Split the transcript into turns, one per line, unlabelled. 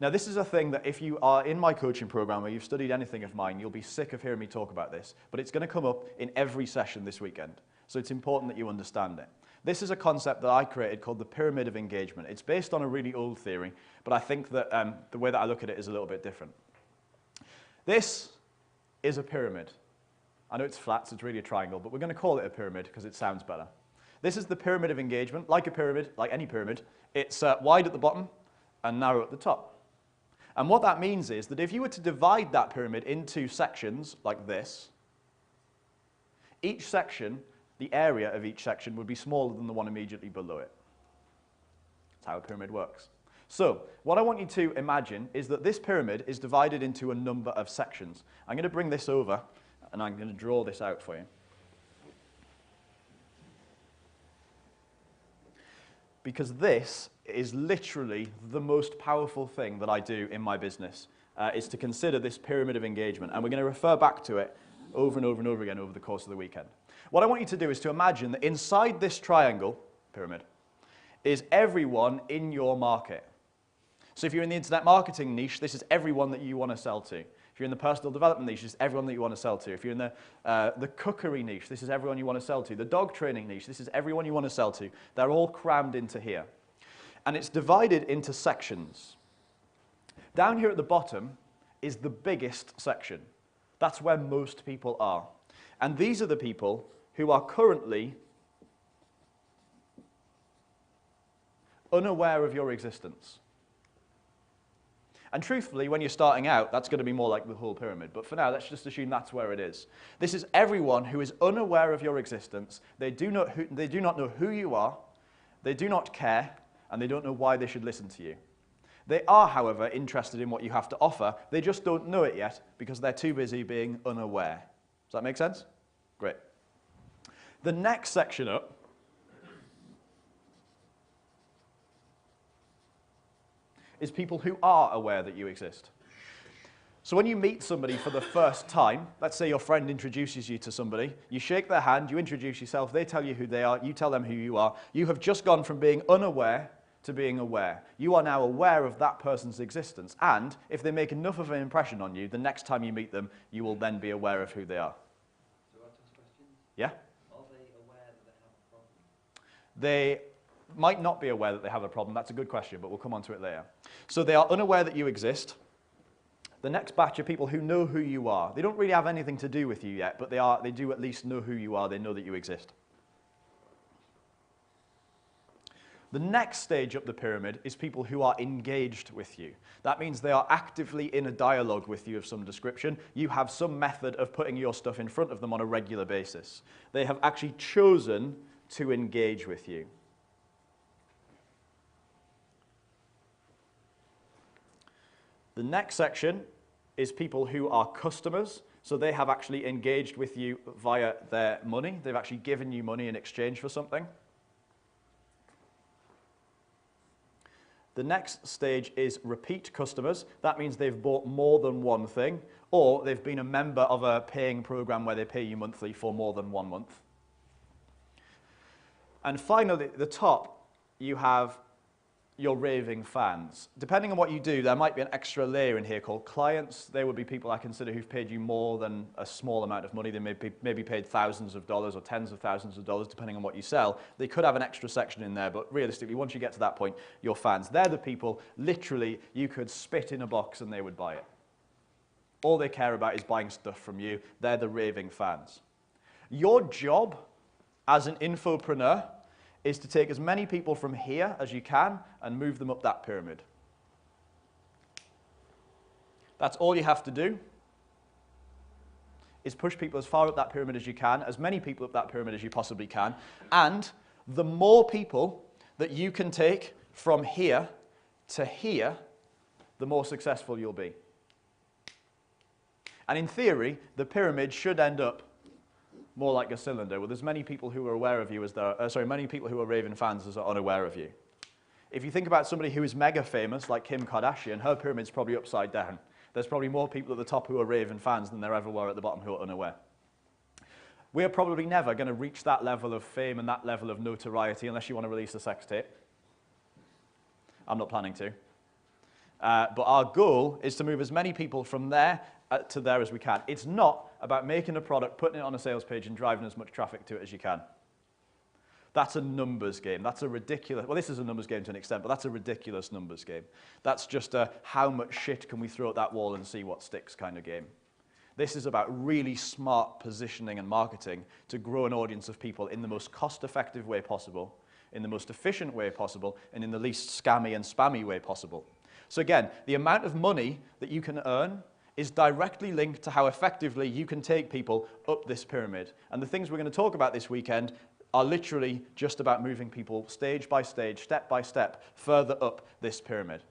Now, this is a thing that if you are in my coaching program or you've studied anything of mine, you'll be sick of hearing me talk about this, but it's going to come up in every session this weekend. So it's important that you understand it. This is a concept that I created called the pyramid of engagement. It's based on a really old theory, but I think that the way that I look at it is a little bit different. This is a pyramid. I know it's flat, so it's really a triangle, but we're going to call it a pyramid because it sounds better. This is the pyramid of engagement. Like a pyramid, like any pyramid, it's wide at the bottom and narrow at the top. And what that means is that if you were to divide that pyramid into sections like this, each section, the area of each section would be smaller than the one immediately below it. That's how a pyramid works. So what I want you to imagine is that this pyramid is divided into a number of sections. I'm going to bring this over and I'm going to draw this out for you. Because this is literally the most powerful thing that I do in my business, is to consider this pyramid of engagement. And we're going to refer back to it over and over and over again over the course of the weekend. What I want you to do is to imagine that inside this triangle, pyramid, is everyone in your market. So if you're in the internet marketing niche, this is everyone that you want to sell to. If you're in the personal development niche, this is everyone that you want to sell to. If you're in the cookery niche, this is everyone you want to sell to. The dog training niche, this is everyone you want to sell to. They're all crammed into here. And it's divided into sections. Down here at the bottom is the biggest section. That's where most people are. And these are the people who are currently unaware of your existence. And truthfully, when you're starting out, that's going to be more like the whole pyramid. But for now, let's just assume that's where it is. This is everyone who is unaware of your existence. They do not know who you are. They do not care. And they don't know why they should listen to you. They are, however, interested in what you have to offer. They just don't know it yet because they're too busy being unaware. Does that make sense? Great. The next section up is people who are aware that you exist. So when you meet somebody for the first time, let's say your friend introduces you to somebody, you shake their hand, you introduce yourself, they tell you who they are, you tell them who you are. You have just gone from being unaware to being aware. You are now aware of that person's existence, and if they make enough of an impression on you, the next time you meet them, you will then be aware of who they are.
So I ask questions?
Yeah?
Are they aware that they have a problem?
They might not be aware that they have a problem. That's a good question, but we'll come on to it later. So they are unaware that you exist. The next batch are people who know who you are. They don't really have anything to do with you yet, but they do at least know who you are. They know that you exist. The next stage up the pyramid is people who are engaged with you. That means they are actively in a dialogue with you of some description. You have some method of putting your stuff in front of them on a regular basis. They have actually chosen to engage with you. The next section is people who are customers. So they have actually engaged with you via their money. They've actually given you money in exchange for something. The next stage is repeat customers. That means they've bought more than one thing, or they've been a member of a paying program where they pay you monthly for more than 1 month. And finally, at the top, you have your raving fans. Depending on what you do, there might be an extra layer in here called clients. They would be people I consider who've paid you more than a small amount of money. They may be paid thousands of dollars or tens of thousands of dollars, depending on what you sell. They could have an extra section in there, but realistically, once you get to that point, your fans, they're the people, literally, you could spit in a box and they would buy it. All they care about is buying stuff from you. They're the raving fans. Your job as an infopreneur is to take as many people from here as you can and move them up that pyramid. That's all you have to do, is push people as far up that pyramid as you can, as many people up that pyramid as you possibly can, and the more people that you can take from here to here, the more successful you'll be. And in theory, the pyramid should end up more like a cylinder, with as many people who are aware of you as there are, many people who are raving fans as are unaware of you. If you think about somebody who is mega famous, like Kim Kardashian, her pyramid's probably upside down. There's probably more people at the top who are raving fans than there ever were at the bottom who are unaware. We are probably never going to reach that level of fame and that level of notoriety unless you want to release a sex tape. I'm not planning to. But our goal is to move as many people from there to there as we can. It's not about making a product, putting it on a sales page, and driving as much traffic to it as you can. That's a numbers game. That's a ridiculous, well, this is a numbers game to an extent, but that's a ridiculous numbers game. That's just a how much shit can we throw at that wall and see what sticks kind of game. This is about really smart positioning and marketing to grow an audience of people in the most cost-effective way possible, in the most efficient way possible, and in the least scammy and spammy way possible. So again, the amount of money that you can earn is directly linked to how effectively you can take people up this pyramid. And the things we're going to talk about this weekend are literally just about moving people stage by stage, step by step, further up this pyramid.